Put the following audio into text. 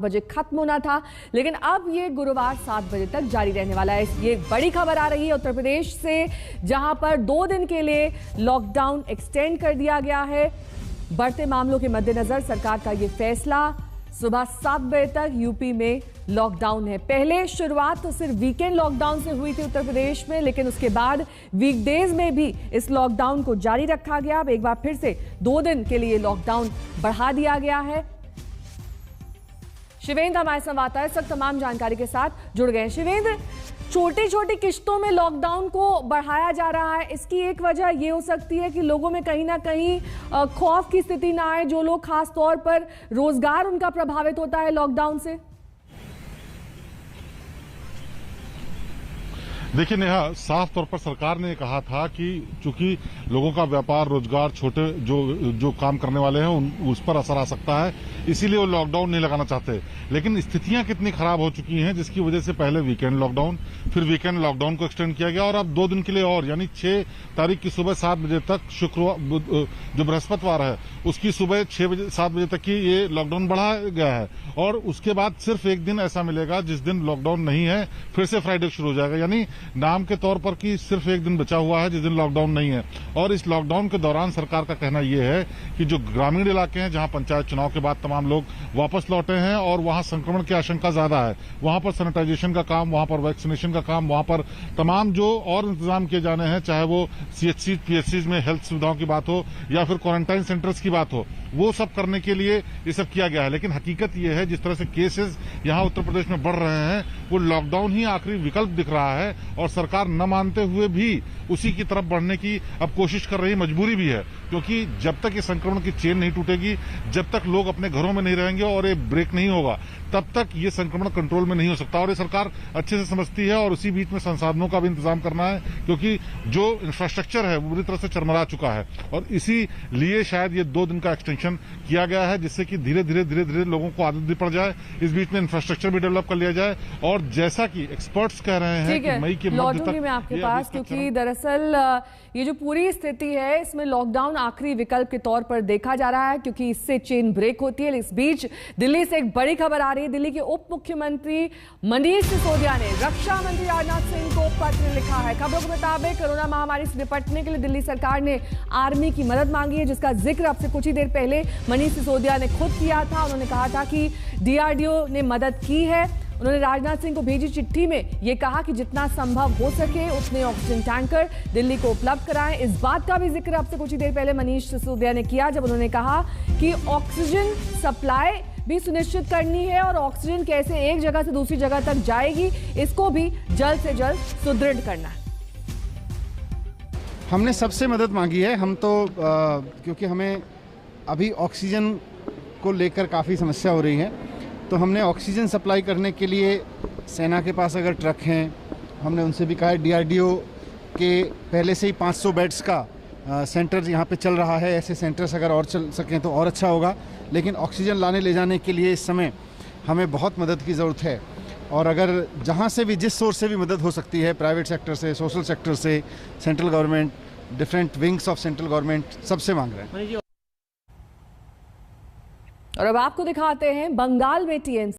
बजे खत्म होना था, लेकिन अब ये गुरुवार 7 बजे तक जारी रहने वाला है। ये बड़ी खबर आ रही है उत्तर प्रदेश से, जहां पर 2 दिन के लिए लॉकडाउन एक्सटेंड कर दिया गया है। बढ़ते मामलों के मद्देनजर सरकार का ये फैसला। सुबह 7 बजे तक यूपी में लॉकडाउन है। पहले शुरुआत तो सिर्फ वीकेंड लॉकडाउन से हुई थी उत्तर प्रदेश में, लेकिन उसके बाद वीकडेज में भी इस लॉकडाउन को जारी रखा गया। अब एक बार फिर से 2 दिन के लिए लॉकडाउन बढ़ा दिया गया है। शिवेंद्र हमारे संवाददाता इस वक्त तमाम जानकारी के साथ जुड़ गए। शिवेंद्र, छोटी छोटी किश्तों में लॉकडाउन को बढ़ाया जा रहा है, इसकी एक वजह यह हो सकती है कि लोगों में कहीं ना कहीं खौफ की स्थिति ना आए, जो लोग खास तौर पर रोजगार उनका प्रभावित होता है लॉकडाउन से। देखिए नेहा, साफ तौर पर सरकार ने कहा था कि चूंकि लोगों का व्यापार रोजगार छोटे जो काम करने वाले हैं उस पर असर आ सकता है, इसीलिए वो लॉकडाउन नहीं लगाना चाहते। लेकिन स्थितियां कितनी खराब हो चुकी हैं, जिसकी वजह से पहले वीकेंड लॉकडाउन, फिर वीकेंड लॉकडाउन को एक्सटेंड किया गया और अब 2 दिन के लिए और, यानी 6 तारीख की सुबह 7 बजे तक, शुक्रवार जो बृहस्पतिवार है उसकी सुबह 7 बजे तक की ये लॉकडाउन बढ़ाया गया है। और उसके बाद सिर्फ एक दिन ऐसा मिलेगा जिस दिन लॉकडाउन नहीं है, फिर से फ्राइडे शुरू हो जाएगा। यानी नाम के तौर पर कि सिर्फ एक दिन बचा हुआ है जिस दिन लॉकडाउन नहीं है। और इस लॉकडाउन के दौरान सरकार का कहना यह है कि जो ग्रामीण इलाके हैं, जहां पंचायत चुनाव के बाद तमाम लोग वापस लौटे हैं और वहां संक्रमण की आशंका ज्यादा है, वहां पर सैनिटाइजेशन का काम, वहां पर वैक्सीनेशन का काम, वहां पर तमाम जो और इंतजाम किए जाने हैं, चाहे वो सीएचसी पीएचसी में हेल्थ सुविधाओं की बात हो या फिर क्वारंटाइन सेंटर्स की बात हो, वो सब करने के लिए ये सब किया गया है। लेकिन हकीकत यह है, जिस तरह से केसेस यहां उत्तर प्रदेश में बढ़ रहे हैं, वो लॉकडाउन ही आखिरी विकल्प दिख रहा है और सरकार न मानते हुए भी उसी की तरफ बढ़ने की अब कोशिश कर रही है। मजबूरी भी है, क्योंकि जब तक ये संक्रमण की चेन नहीं टूटेगी, जब तक लोग अपने घरों में नहीं रहेंगे और ये ब्रेक नहीं होगा, तब तक ये संक्रमण कंट्रोल में नहीं हो सकता। और ये सरकार अच्छे से समझती है और उसी बीच में संसाधनों का भी इंतजाम करना है, क्योंकि जो इंफ्रास्ट्रक्चर है वो बुरी तरह से चरमरा चुका है। और इसीलिए शायद ये 2 दिन का एक्सटेंशन किया गया है, जिससे कि धीरे धीरे लोगों को आदत भी पड़ जाए, इस बीच में इंफ्रास्ट्रक्चर भी डेवलप कर लिया जाए। और जैसा कि एक्सपर्ट्स कह रहे हैं कि मई के मध्य तक, मैं आपके पास, क्योंकि दरअसल ये जो पूरी स्थिति है इसमें लॉकडाउन आखिरी विकल्प के तौर पर देखा जा रहा है, क्योंकि इससे चेन ब्रेक होती है। इस बीच दिल्ली से एक बड़ी खबर आ रही है। दिल्ली के उप मुख्यमंत्री मनीष सिसोदिया ने रक्षा मंत्री राजनाथ सिंह को पत्र लिखा है। खबरों के मुताबिक कोरोना महामारी से निपटने के लिए दिल्ली सरकार ने आर्मी की मदद मांगी है, जिसका जिक्र अब से कुछ ही देर पहले मनीष सिसोदिया ने खुद किया था। उन्होंने कहा था कि डीआरडीओ ने मदद की है। उन्होंने राजनाथ सिंह को भेजी चिट्ठी में यह कहा कि जितना संभव हो सके उतने ऑक्सीजन टैंकर दिल्ली को उपलब्ध कराएं। इस बात का भी जिक्र अब से कुछ ही देर पहले मनीष सिसोदिया ने किया, जब उन्होंने कहा कि ऑक्सीजन सप्लाई भी सुनिश्चित करनी है और ऑक्सीजन कैसे एक जगह से दूसरी जगह तक जाएगी, इसको भी जल्द से जल्द सुदृढ़ करना है। हमने सबसे मदद मांगी है। हम तो क्योंकि हमें अभी ऑक्सीजन को लेकर काफ़ी समस्या हो रही है, तो हमने ऑक्सीजन सप्लाई करने के लिए सेना के पास अगर ट्रक हैं, हमने उनसे भी कहा है। डीआरडीओ के पहले से ही 500 बेड्स का सेंटर यहाँ पे चल रहा है। ऐसे सेंटर्स अगर और चल सकें तो और अच्छा होगा। लेकिन ऑक्सीजन लाने ले जाने के लिए इस समय हमें बहुत मदद की ज़रूरत है। और अगर जहाँ से भी, जिस सोर्स से भी मदद हो सकती है, प्राइवेट सेक्टर से, सोशल सेक्टर से, central government, different wings of central government, सबसे मांग रहे हैं। और अब आपको दिखाते हैं बंगाल में टीएमसी